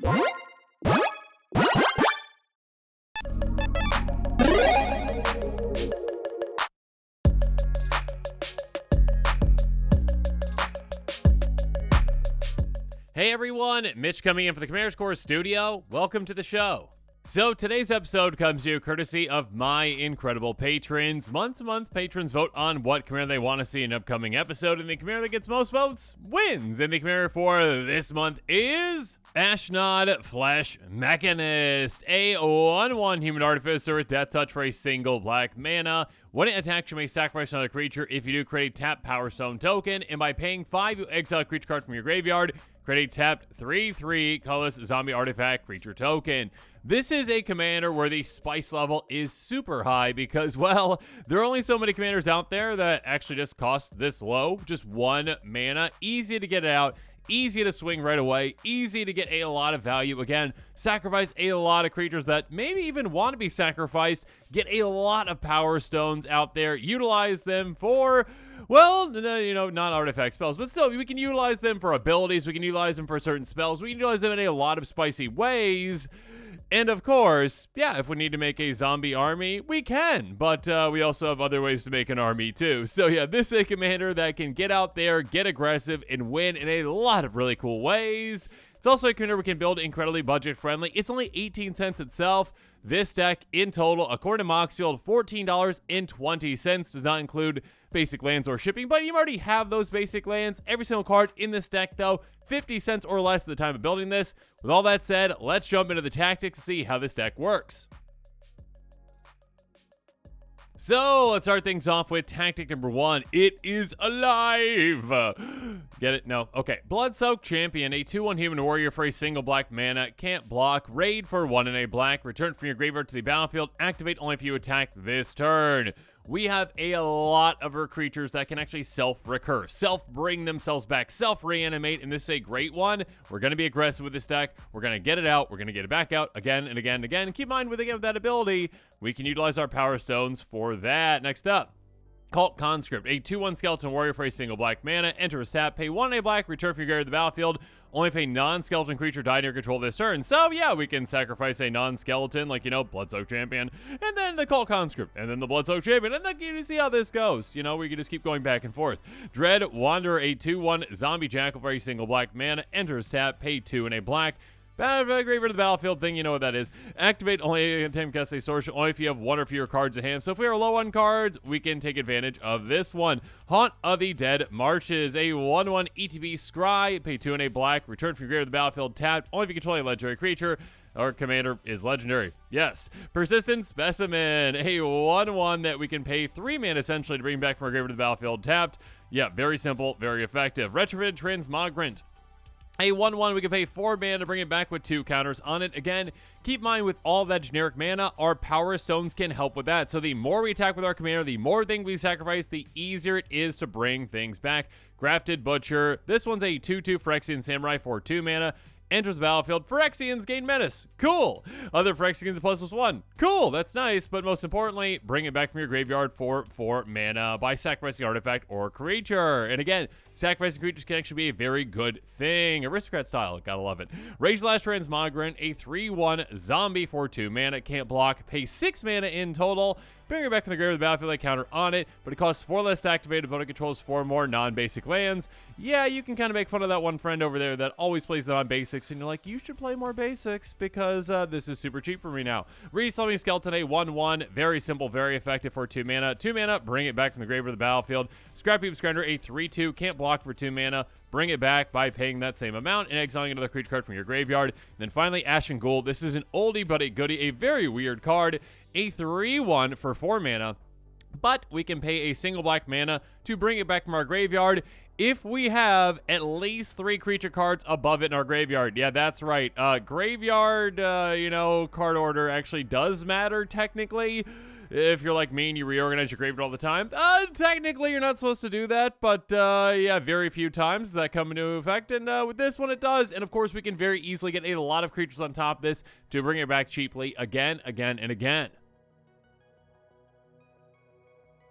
Hey everyone, Mitch coming in for the Commander's Core studio. Welcome to the show. So today's episode comes to you courtesy of my incredible patrons. Month to month, patrons vote on what commander they want to see in an upcoming episode, and the commander that gets most votes wins. And the commander for this month is Ashnod Flesh Mechanist, a 1/1 human artificer with death touch for a single black mana. When it attacks, you may sacrifice another creature. If you do, create a tap Power Stone token, and by paying 5, you exile a creature card from your graveyard. Create a tapped 3/3 colorless zombie artifact creature token. This is a commander where the spice level is super high because, well, there are only so many commanders out there that actually just cost this low. Just 1 mana. Easy to get it out. Easy to swing right away. Easy to get a lot of value. Again, sacrifice a lot of creatures that maybe even want to be sacrificed. Get a lot of power stones out there. Utilize them for, well, not artifact spells, but still, we can utilize them for abilities. We can utilize them for certain spells. We can utilize them in a lot of spicy ways. And of course, yeah, if we need to make a zombie army, we can. But we also have other ways to make an army too. So yeah, this is a commander that can get out there, get aggressive, and win in a lot of really cool ways. It's also a commander we can build incredibly budget friendly. It's only 18 cents itself. This deck in total, according to Moxfield, $14.20. Does not include basic lands or shipping, but you already have those basic lands. Every single card in this deck, though, 50 cents or less at the time of building this. With all that said, let's jump into the tactics to see how this deck works. So let's start things off with tactic number 1. It is alive. Get it? No. Okay. Blood-Soaked Champion, a 2/1 human warrior for a single black mana. Can't block. Raid for 1 and a black. Return from your graveyard to the battlefield. Activate only if you attack this turn. We have a lot of our creatures that can actually self-recur, self-bring themselves back, self-reanimate, and this is a great one. We're going to be aggressive with this deck. We're going to get it out. We're going to get it back out again and again and again. And keep in mind, with that ability, we can utilize our power stones for that. Next up, Cult Conscript, a 2/1 skeleton warrior for a single black mana. Enter a tap, pay 1 and a black, return from your graveyard to the battlefield. Only if a non-skeleton creature died in your control this turn. So yeah, we can sacrifice a non-skeleton, like, Blood-Soaked Champion, and then the Cult Conscript, and then the Blood-Soaked Champion, and then you see how this goes. We can just keep going back and forth. Dread Wanderer, a 2/1 zombie jackal for a single black mana. Enters tap, pay 2 and a black. Graveyard to the battlefield thing, you know what that is. Activate only attempt to cast a sorcery only if you have 1 or fewer cards in hand. So if we are low on cards, we can take advantage of this one. Haunt of the Dead Marshes, a 1/1 ETB scry, pay 2 and a black, return from your graveyard to the battlefield tapped, only if you control a legendary creature. Our commander is legendary. Yes. Persistent Specimen, a 1/1 that we can pay 3 mana essentially to bring back from our graveyard to the battlefield tapped. Yeah, very simple, very effective. Retrofitted Transmogrant, a 1/1 we can pay 4 mana to bring it back with 2 counters on it. Again, keep in mind with all that generic mana, our power stones can help with that. So the more we attack with our commander, the more things we sacrifice, the easier it is to bring things back. Grafted Butcher, this one's a 2/2 Phyrexian Samurai for 2 mana. Enters the battlefield. Phyrexians gain menace. Cool. Other Phyrexians +1. Cool. That's nice. But most importantly, bring it back from your graveyard for 4 mana by sacrificing artifact or creature. And again, sacrificing creatures can actually be a very good thing. Aristocrat style. Gotta love it. Rage Last Transmogrant, a 3/1 zombie for 2 mana. Can't block. Pay 6 mana in total. Bring it back from the graveyard of the battlefield, counter on it, but it costs 4 less to activate. Opponent controls 4 more non-basic lands. Yeah, you can kind of make fun of that one friend over there that always plays the non-basics, and you're like, you should play more basics because this is super cheap for me now. Resummoning Skeleton, a 1/1, very simple, very effective for 2 mana. 2 mana, bring it back from the graveyard of the battlefield. Scrappy Scrounger, a 3/2, can't block for 2 mana. Bring it back by paying that same amount and exiling another creature card from your graveyard. And then finally, Ashen Gold. This is an oldie but a goodie, a very weird card. A 3/1 for 4 mana, but we can pay a single black mana to bring it back from our graveyard if we have at least 3 creature cards above it in our graveyard. Yeah, that's right. Graveyard, card order actually does matter technically. If you're like me and you reorganize your graveyard all the time, technically you're not supposed to do that, but yeah, very few times does that come into effect, and with this one it does. And of course we can very easily get a lot of creatures on top of this to bring it back cheaply again, and again.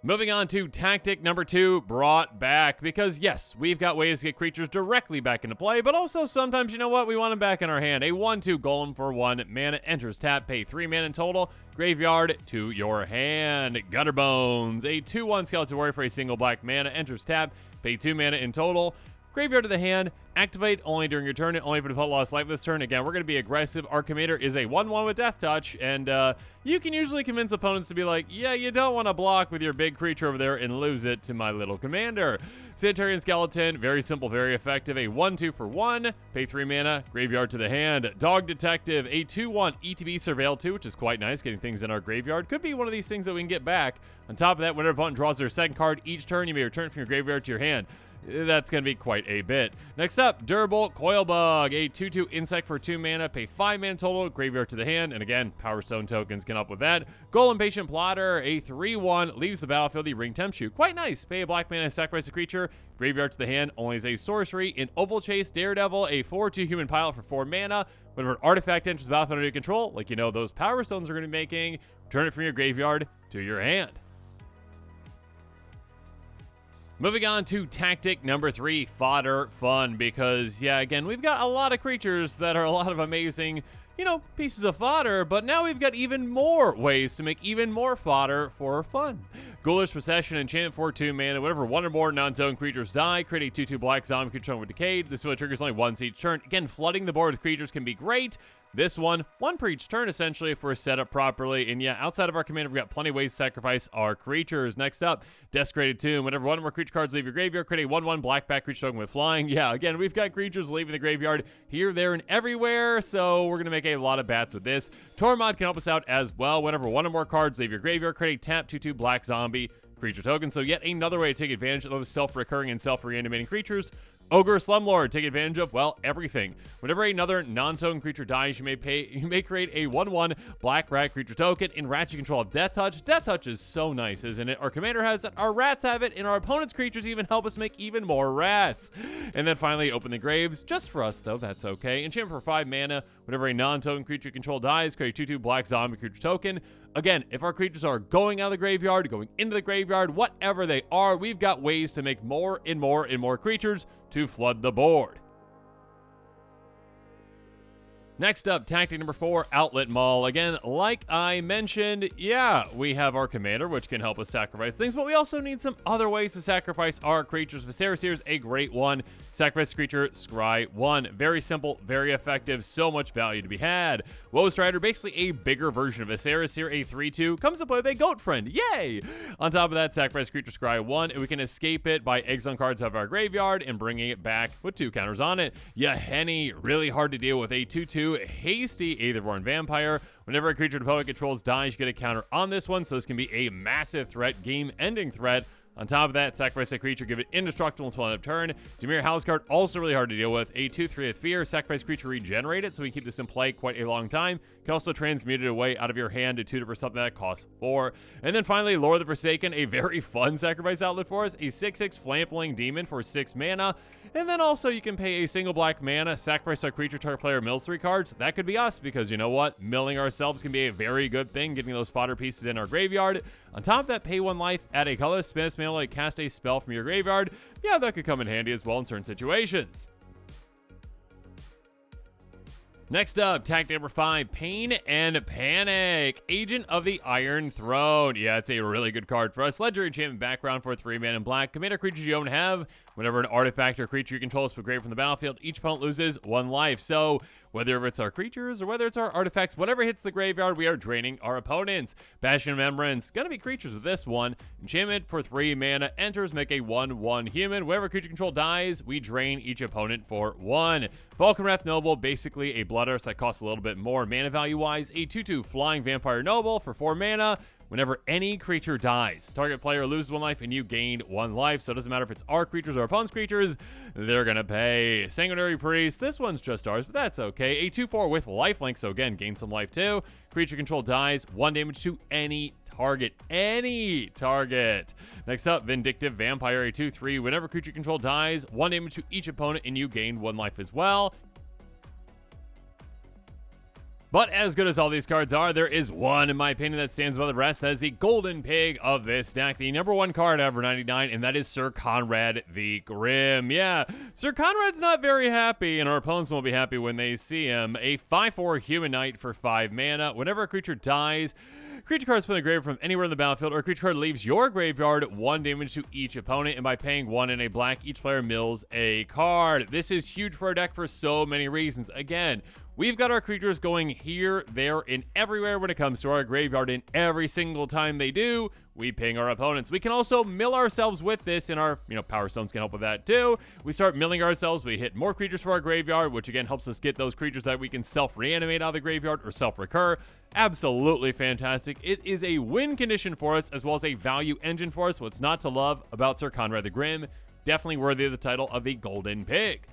Moving on to tactic number 2, brought back, because yes, we've got ways to get creatures directly back into play, but also sometimes, you know what, we want them back in our hand. A 1/2 golem for 1 mana, enters tap, pay 3 mana in total, graveyard to your hand. Gutterbones, a 2/1 skeleton warrior for a single black mana, enters tap, pay 2 mana in total, graveyard to the hand, activate only during your turn, and only if the opponent lost life this turn. Again, we're going to be aggressive. Our commander is a 1/1 with Death Touch, and you can usually convince opponents to be like, yeah, you don't want to block with your big creature over there and lose it to my little commander. Sanitarian Skeleton, very simple, very effective. A 1/2 for 1, pay 3 mana, graveyard to the hand. Dog Detective, a 2/1 ETB Surveil 2, which is quite nice, getting things in our graveyard. Could be one of these things that we can get back. On top of that, whenever opponent draws their second card each turn, you may return from your graveyard to your hand. That's going to be quite a bit. Next up, Durable Coilbug, a 2/2 insect for 2 mana, pay 5 mana total, graveyard to the hand, and again, Power Stone tokens can help with that. Golem Patient Plotter, a 3/1, leaves the battlefield, the Ring Tempt You. Quite nice. Pay a black mana, sacrifice a creature, graveyard to the hand, only as a sorcery. In Oval Chase, Daredevil, a 4/2 human pilot for 4 mana. Whenever an artifact enters the battlefield under your control, like you know those Power Stones are going to be making, return it from your graveyard to your hand. Moving on to tactic number 3, Fodder Fun, because, yeah, again, we've got a lot of creatures that are a lot of amazing, you know, pieces of fodder, but now we've got even more ways to make even more fodder for fun. Ghoulish Procession, enchant for 2 mana. Whenever 1 or more non-zone creatures die, create a 2/2 black zombie creature with Decayed. This ability triggers only once each turn. Again, flooding the board with creatures can be great. This one per each turn, essentially, if we're set up properly. And yeah, outside of our commander, we've got plenty of ways to sacrifice our creatures. Next up, Desecrated Tomb. Whenever 1 or more creature cards leave your graveyard, create a 1/1 black-back creature token with flying. Yeah, again, we've got creatures leaving the graveyard here, there, and everywhere, so we're going to make a lot of bats with this. Tormod can help us out as well. Whenever 1 or more cards leave your graveyard, create a tap 2/2 black zombie creature token. So yet another way to take advantage of those self-recurring and self-reanimating creatures. Ogre Slumlord, take advantage of, well, everything. Whenever another non-token creature dies, you may create a 1/1 black rat creature token. In rats, you control of Death Touch. Death Touch is so nice, isn't it? Our commander has it, our rats have it, and our opponent's creatures even help us make even more rats. And then finally, Open the Graves. Just for us, though, that's okay. Enchant for 5 mana. Whenever a non-token creature you control dies, create a 2/2 black zombie creature token. Again, if our creatures are going out of the graveyard, going into the graveyard, whatever they are, we've got ways to make more and more and more creatures to flood the board. Next up, tactic number 4, Outlet Maul. Again, like I mentioned, yeah, we have our commander, which can help us sacrifice things, but we also need some other ways to sacrifice our creatures. Viserys here is a great one. Sacrifice creature, scry 1. Very simple, very effective, so much value to be had. Woe Strider, basically a bigger version of Viserys here, a 3/2, comes to play with a goat friend, yay! On top of that, sacrifice creature, scry 1, and we can escape it by exiling cards out of our graveyard and bringing it back with 2 counters on it. Yahenni, really hard to deal with, a 2/2 hasty Aetherborn Vampire. Whenever a creature the opponent controls dies, you get a counter on this one, so this can be a massive threat, game-ending threat. On top of that, sacrifice a creature, give it indestructible until end of turn. Dimir Houseguard, also really hard to deal with. A 2/3 with Fear, sacrifice creature, regenerate it, so we keep this in play quite a long time. You can also transmute it away out of your hand to 2 for something that costs 4. And then finally, Lord of the Forsaken, a very fun sacrifice outlet for us. A 6/6 Flampling Demon for 6 mana. And then also you can pay a single black mana, sacrifice our creature, target player mills 3 cards. That could be us, because you know what? Milling ourselves can be a very good thing, getting those fodder pieces in our graveyard. On top of that, pay 1 life, add a colorless spin mana to cast a spell from your graveyard. Yeah, that could come in handy as well in certain situations. Next up, tactic number 5, Pain and Panic. Agent of the Iron Throne. Yeah, it's a really good card for us. Legendary enchantment background for 3 mana in black. Commander creatures you don't have. Whenever an artifact or creature you control is put grave from the battlefield, each opponent loses 1 life. So, whether it's our creatures or whether it's our artifacts, whatever hits the graveyard, we are draining our opponents. Bastion of Remembrance, gonna be creatures with this one. Enchantment for 3 mana, enters, make a 1/1 human. Whenever creature control dies, we drain each opponent for 1. Vulcanwrath Noble, basically a Blood Earth that costs a little bit more mana value-wise. A 2/2 Flying Vampire Noble for 4 mana. Whenever any creature dies, target player loses 1 life and you gain 1 life. So it doesn't matter if it's our creatures or opponent's creatures, they're gonna pay. Sanguinary Priest, this one's just ours, but that's okay. A 2/4 with lifelink, so again, gain some life too. Creature control dies, 1 damage to any target. Any target. Next up, Vindictive Vampire, a 2/3. Whenever creature control dies, 1 damage to each opponent and you gain 1 life as well. But as good as all these cards are, there is one, in my opinion, that stands above the rest. That is the golden pig of this deck, the number one card ever 99, and that is Sir Conrad the Grim. Yeah, Sir Conrad's not very happy, and our opponents won't be happy when they see him. A 5/4 human knight for 5 mana. Whenever a creature dies, creature cards put in the graveyard from anywhere in the battlefield, or a creature card leaves your graveyard, 1 damage to each opponent, and by paying 1 in a black, each player mills a card. This is huge for our deck for so many reasons. Again, we've got our creatures going here, there, and everywhere when it comes to our graveyard, and every single time they do, we ping our opponents. We can also mill ourselves with this, and our, Power Stones can help with that too. We start milling ourselves, we hit more creatures for our graveyard, which again helps us get those creatures that we can self-reanimate out of the graveyard or self-recur. Absolutely fantastic. It is a win condition for us, as well as a value engine for us. What's not to love about Sir Conrad the Grim? Definitely worthy of the title of the Golden Pig.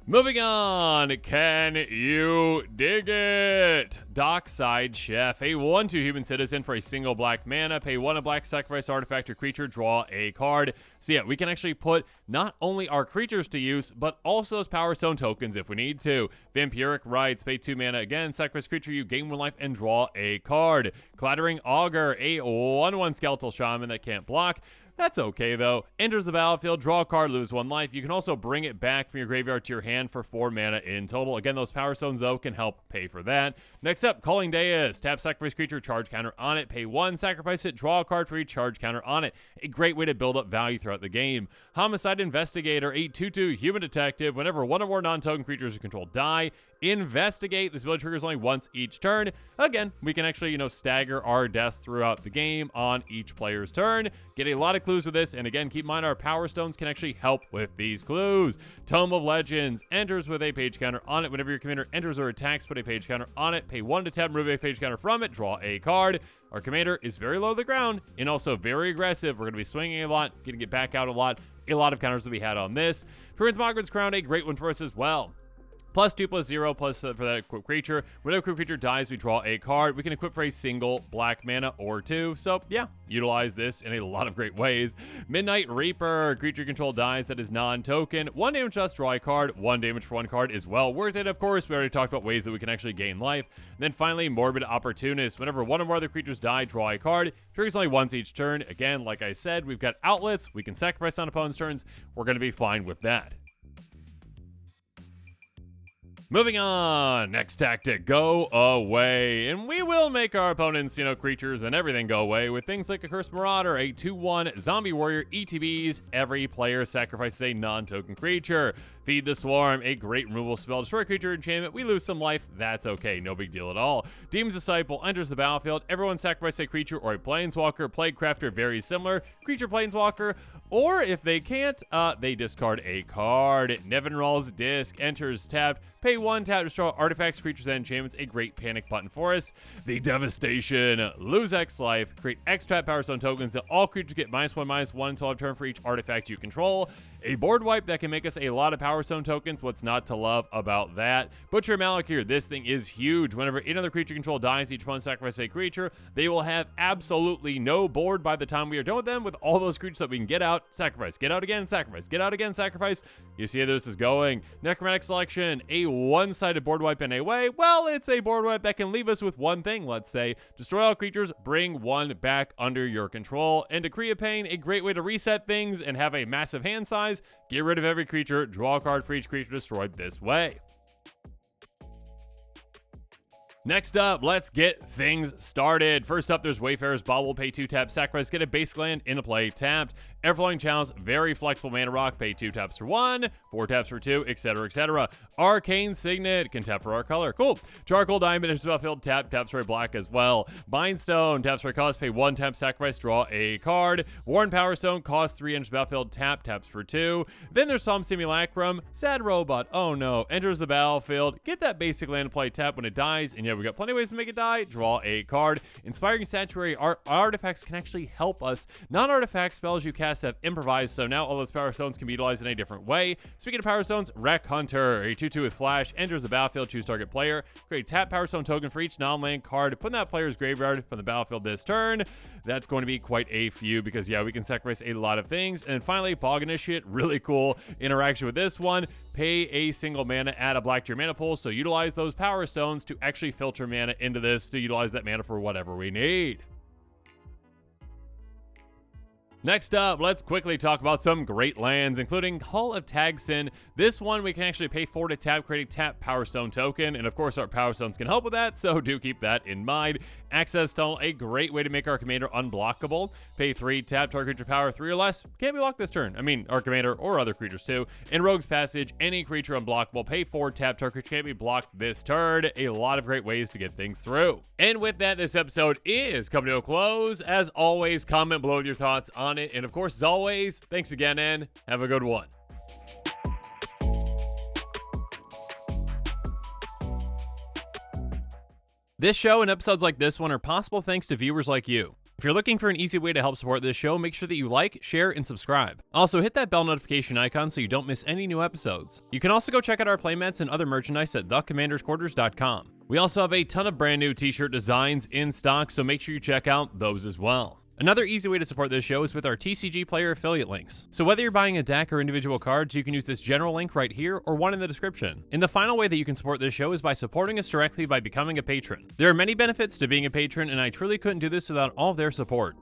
Moving on, can you dig it? Dockside Chef, a 1/2 human citizen for a single black mana. Pay 1 a black, sacrifice artifact or creature, draw a card. So yeah, we can actually put not only our creatures to use, but also those Power Stone tokens if we need to. Vampiric Rites, pay 2 mana again, sacrifice creature, you gain 1 life and draw a card. Clattering Augur, a 1/1 skeletal shaman that can't block. That's okay, though. Enters the battlefield, draw a card, lose 1 life. You can also bring it back from your graveyard to your hand for 4 mana in total. Again, those Power Stones, though, can help pay for that. Next up, Calling Deus. Tap sacrifice creature, charge counter on it. Pay 1, sacrifice it, draw a card for each charge counter on it. A great way to build up value throughout the game. Homicide Investigator, a 2/2 human detective. Whenever 1 or more non-token creatures you control die, investigate. This ability triggers only once each turn. Again, we can actually, stagger our deaths throughout the game on each player's turn. Get a lot of clues with this, and again, keep in mind our Power Stones can actually help with these clues. Tome of Legends enters with a page counter on it. Whenever your commander enters or attacks, put a page counter on it. Pay 1 to tap, remove a page counter from it, draw a card. Our commander is very low to the ground and also very aggressive. We're going to be swinging a lot, getting it back out a lot. A lot of counters to be had on this. Prince Margaret's Crown, a great one for us as well. +2/+0 plus for that equipped creature. Whenever a equipped creature dies, we draw a card. We can equip for a single black mana or 2. So yeah, utilize this in a lot of great ways. Midnight Reaper, creature control dies that is non-token. 1 damage to us, draw a card. 1 damage for 1 card is well worth it, of course. We already talked about ways that we can actually gain life. And then finally, Morbid Opportunist. Whenever 1 or more other creatures die, draw a card. Triggers only once each turn. Again, like I said, we've got outlets. We can sacrifice on opponent's turns. We're going to be fine with that. Moving on, next tactic, go away. And we will make our opponents, creatures and everything go away with things like a Cursed Marauder, a 2/1 Zombie Warrior, ETBs. Every player sacrifices a non-token creature. Feed the Swarm, a great removal spell. Destroy a creature enchantment. We lose some life. That's okay. No big deal at all. Demon's Disciple enters the battlefield. Everyone sacrifices a creature or a Planeswalker. Plaguecrafter, very similar. Creature Planeswalker. Or if they can't, they discard a card. Nevinral's Disc enters tapped. Pay 1, tap, destroy artifacts, creatures, and enchantments. A great panic button for us. The Devastation. Lose X life. Create X trap Power Stone tokens that all creatures get -1/-1 until end of turn for each artifact you control. A board wipe that can make us a lot of Power Stone tokens. What's not to love about that? Butcher Malakir. This thing is huge. Whenever another creature control dies, each one sacrifice a creature. They will have absolutely no board by the time we are done with them, with all those creatures that we can get out. Sacrifice. Get out again. Sacrifice. Get out again. Sacrifice. You see how this is going. Necromantic Selection. A one-sided board wipe in a way. Well, it's a board wipe that can leave us with one thing, let's say. Destroy all creatures. Bring 1 back under your control. And Decree of Pain. A great way to reset things and have a massive hand size. Get rid of every creature, draw a card for each creature destroyed this way. Next up, let's get things started. First up, there's Wayfarer's Bauble. Pay 2 tap, sacrifice, get a basic land into play tapped. Everflowing Chalice, very flexible mana rock. Pay 2 taps for 1, 4 taps for 2, etc., etc. Arcane Signet, can tap for our color. Cool. Charcoal Diamond, enters the battlefield, taps for a black as well. Bindstone, taps for a cost, pay 1 tap, sacrifice, draw a card. Worn Power Stone, cost 3, enters the battlefield, taps for 2. Then there's Solemn Simulacrum. Sad Robot, oh no, enters the battlefield, get that basic land to play tap when it dies, and yeah, we got plenty of ways to make it die. Draw a card. Inspiring Sanctuary artifacts can actually help us. Non-artifact spells you cast casts have improvised, so now all those power stones can be utilized in a different way. Speaking of power stones, Wreck Hunter, a 2/2 with flash, enters the battlefield, choose target player, create a tap power stone token for each non-land card, put in that player's graveyard from the battlefield this turn. That's going to be quite a few because, yeah, we can sacrifice a lot of things. And finally, Bog Initiate, really cool interaction with this one. Pay a single mana, add a black to your mana pool, so utilize those power stones to actually filter mana into this to utilize that mana for whatever we need. Next up, let's quickly talk about some great lands, including Hull of Tagsin. This one we can actually pay 4 to tap, create a tap Power Stone token, and of course our Power Stones can help with that, so do keep that in mind. Access Tunnel, a great way to make our commander unblockable. Pay 3, tap target creature power 3 or less. Can't be blocked this turn. I mean, our commander or other creatures too. In Rogue's Passage, any creature unblockable. Pay 4, tap target creature can't be blocked this turn. A lot of great ways to get things through. And with that, this episode is coming to a close. As always, comment below with your thoughts on it. And of course, as always, thanks again and have a good one. This show and episodes like this one are possible thanks to viewers like you. If you're looking for an easy way to help support this show, make sure that you like, share, and subscribe. Also, hit that bell notification icon so you don't miss any new episodes. You can also go check out our playmats and other merchandise at thecommandersquarters.com. We also have a ton of brand new t-shirt designs in stock, so make sure you check out those as well. Another easy way to support this show is with our TCG Player affiliate links. So whether you're buying a deck or individual cards, you can use this general link right here or one in the description. And the final way that you can support this show is by supporting us directly by becoming a patron. There are many benefits to being a patron, and I truly couldn't do this without all of their support.